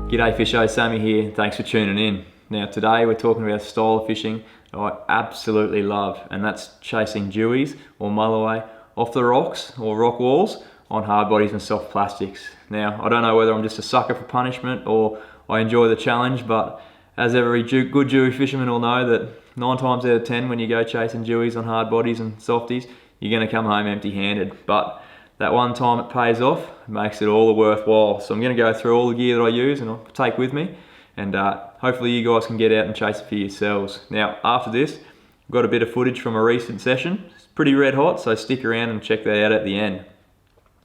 G'day Fisho, Sammy here, thanks for tuning in. Now today we're talking about a style of fishing that I absolutely love, and that's chasing dewies or mulloway off the rocks or rock walls on hard bodies and soft plastics. Now I don't know whether I'm just a sucker for punishment or I enjoy the challenge, but as every good dewie fisherman will know, that 9 times out of 10 when you go chasing dewies on hard bodies and softies, you're going to come home empty-handed. But that one time it pays off, it makes it all worthwhile. So I'm going to go through all the gear that I use and I'll take with me, and hopefully you guys can get out and chase it for yourselves. Now after this, I've got a bit of footage from a recent session. It's pretty red hot, so stick around and check that out at the end.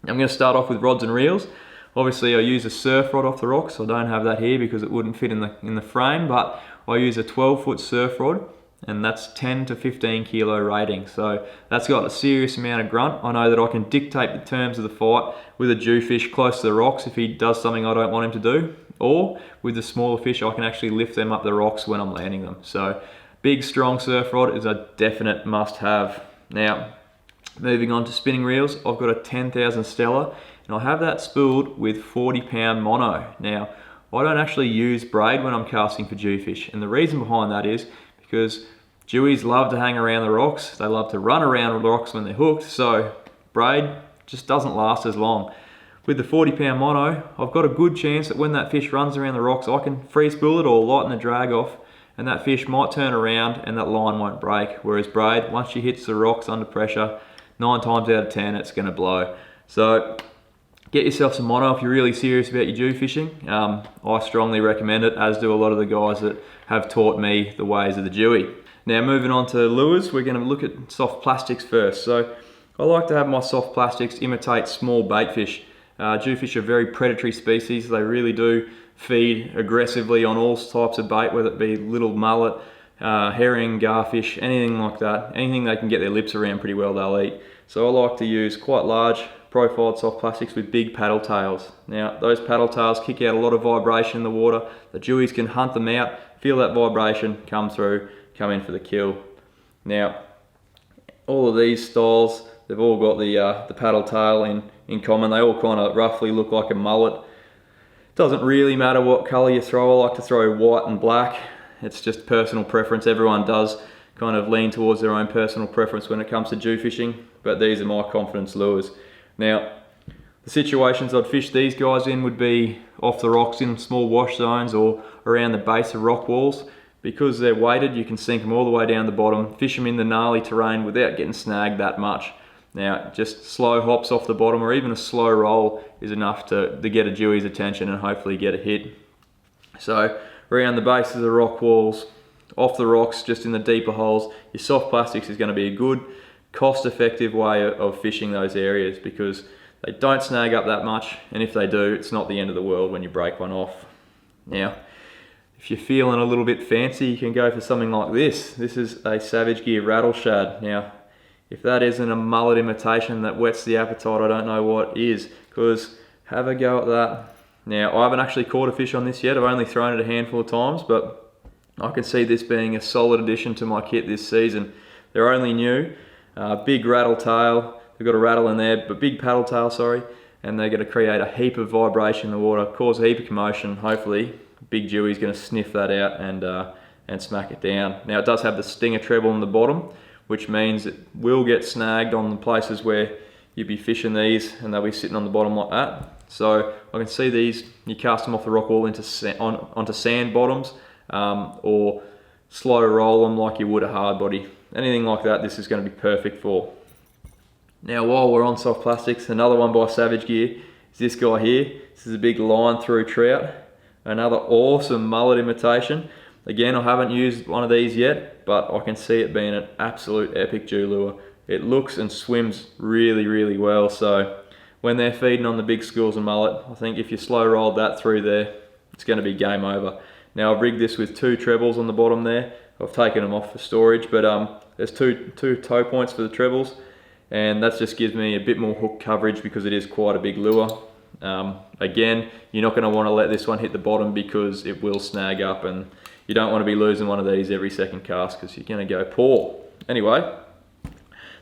I'm going to start off with rods and reels. Obviously I use a surf rod off the rocks. I don't have that here because it wouldn't fit in the frame, but I use a 12-foot surf rod, and that's 10 to 15 kilo rating. So that's got a serious amount of grunt. I know that I can dictate the terms of the fight with a jewfish close to the rocks if he does something I don't want him to do, or with the smaller fish I can actually lift them up the rocks when I'm landing them. So big strong surf rod is a definite must have. Now moving on to spinning reels, I've got a 10,000 Stella, and I have that spooled with 40-pound mono. Now I don't actually use braid when I'm casting for jewfish, and the reason behind that is because dewies love to hang around the rocks. They love to run around the rocks when they're hooked, so braid just doesn't last as long. With the 40-pound mono, I've got a good chance that when that fish runs around the rocks, I can free spool it or lighten the drag off, and that fish might turn around and that line won't break. Whereas braid, once she hits the rocks under pressure, 9 times out of 10 it's going to blow. So get yourself some mono if you're really serious about your dew fishing. I strongly recommend it, as do a lot of the guys that have taught me the ways of the dewie. Now moving on to lures, we're going to look at soft plastics first. So I like to have my soft plastics imitate small bait fish. Jewfish are very predatory species. They really do feed aggressively on all types of bait, whether it be little mullet, herring, garfish, anything like that. Anything they can get their lips around pretty well they'll eat. So I like to use quite large profiled soft plastics with big paddle tails. Now those paddle tails kick out a lot of vibration in the water. The dewies can hunt them out, feel that vibration, come through, come in for the kill. Now all of these styles, they've all got the paddle tail in common. They all kind of roughly look like a mullet. Doesn't really matter what colour you throw. I like to throw white and black. It's just personal preference. Everyone does kind of lean towards their own personal preference when it comes to dew fishing, but these are my confidence lures. Now, the situations I'd fish these guys in would be off the rocks in small wash zones or around the base of rock walls. Because they're weighted, you can sink them all the way down the bottom, fish them in the gnarly terrain without getting snagged that much. Now, just slow hops off the bottom or even a slow roll is enough to get a dewey's attention and hopefully get a hit. So, around the base of the rock walls, off the rocks, just in the deeper holes, your soft plastics is going to be a good, cost-effective way of fishing those areas, because they don't snag up that much, and if they do, it's not the end of the world when you break one off. Now, if you're feeling a little bit fancy, you can go for something like this. This is a Savage Gear Rattle Shad. Now, if that isn't a mullet imitation that whets the appetite, I don't know what is, because have a go at that. Now, I haven't actually caught a fish on this yet. I've only thrown it a handful of times, but I can see this being a solid addition to my kit this season. They're only new. Big rattle tail, they've got a rattle in there, but big paddle tail, sorry, and they're going to create a heap of vibration in the water, cause a heap of commotion. Hopefully big dewey's going to sniff that out and smack it down. Now it does have the stinger treble on the bottom, which means it will get snagged on the places where you'd be fishing these and they'll be sitting on the bottom like that. So I can see these, you cast them off the rock wall onto sand bottoms, or slow roll them like you would a hard body. Anything like that, this is going to be perfect for. Now while we're on soft plastics, another one by Savage Gear is this guy here. This is a big line through trout. Another awesome mullet imitation. Again, I haven't used one of these yet, but I can see it being an absolute epic dew lure. It looks and swims really, really well. So when they're feeding on the big schools of mullet, I think if you slow rolled that through there, it's going to be game over. Now I've rigged this with 2 trebles on the bottom there. I've taken them off for storage, but there's two toe points for the trebles, and that just gives me a bit more hook coverage because it is quite a big lure. Again, you're not going to want to let this one hit the bottom because it will snag up, and you don't want to be losing one of these every second cast because you're going to go poor. Anyway,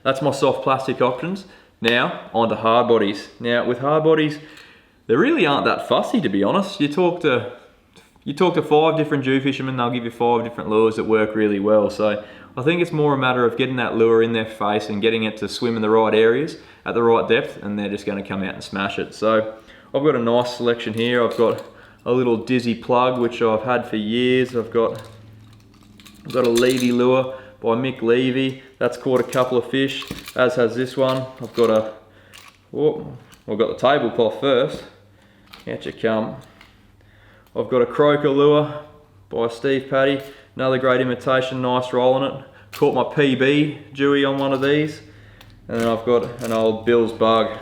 that's my soft plastic options. Now on to hard bodies. Now with hard bodies, they really aren't that fussy, to be honest. You talk to you talk to 5 different Jew fishermen, they'll give you 5 different lures that work really well. So I think it's more a matter of getting that lure in their face and getting it to swim in the right areas at the right depth, and they're just going to come out and smash it. So I've got a nice selection here. I've got a little Dizzy plug, which I've had for years. I've got a Levy lure by Mick Levy. That's caught a couple of fish, as has this one. I've got the tablecloth first. Out you come. I've got a croaker lure by Steve Paddy. Another great imitation, nice roll on it. Caught my PB Dewey on one of these. And then I've got an old Bill's bug.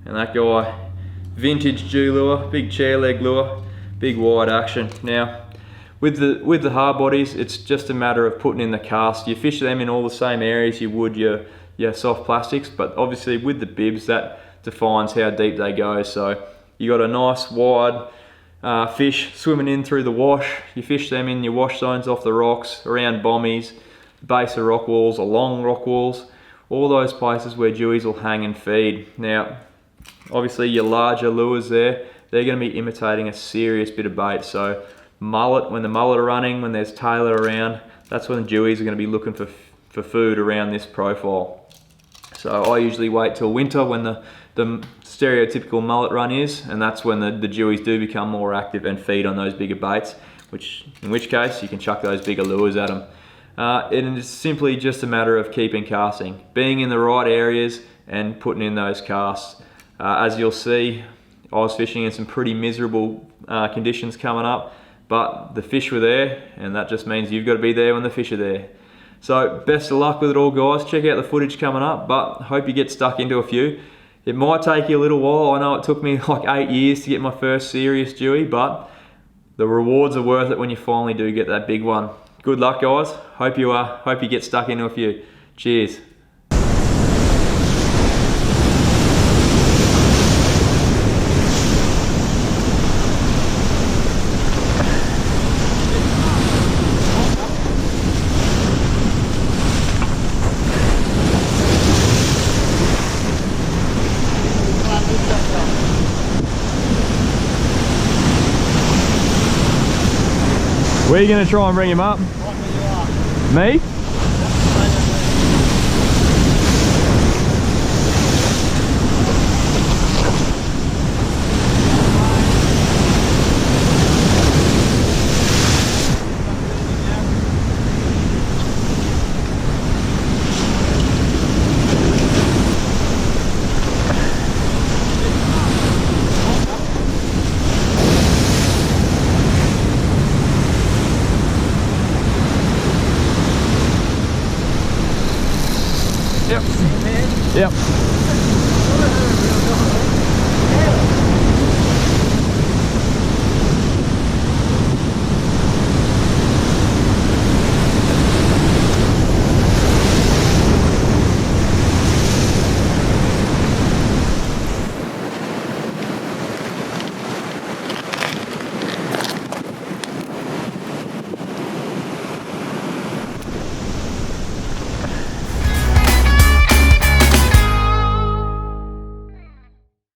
And that guy, vintage Jew lure, big chair leg lure, big wide action. Now, with the hard bodies, it's just a matter of putting in the cast. You fish them in all the same areas you would your soft plastics, but obviously with the bibs, that defines how deep they go. So you got a nice wide fish swimming in through the wash. You fish them in your wash zones off the rocks, around bommies, base of rock walls, along rock walls, all those places where dewies will hang and feed. Now, obviously your larger lures there, they're going to be imitating a serious bit of bait. So mullet, when the mullet are running, when there's tailor around, that's when the dewies are going to be looking for food around this profile. So I usually wait till winter when the stereotypical mullet run is, and that's when the dewies do become more active and feed on those bigger baits, in which case you can chuck those bigger lures at them. And it's simply just a matter of keeping casting, being in the right areas and putting in those casts. As you'll see, I was fishing in some pretty miserable conditions coming up, but the fish were there, and that just means you've got to be there when the fish are there. So best of luck with it all, guys. Check out the footage coming up, but hope you get stuck into a few. It might take you a little while. I know it took me like 8 years to get my first serious dewey, but the rewards are worth it when you finally do get that big one. Good luck, guys. Hope you get stuck into a few. Cheers. Where are you going to try and bring him up? Me? Yep.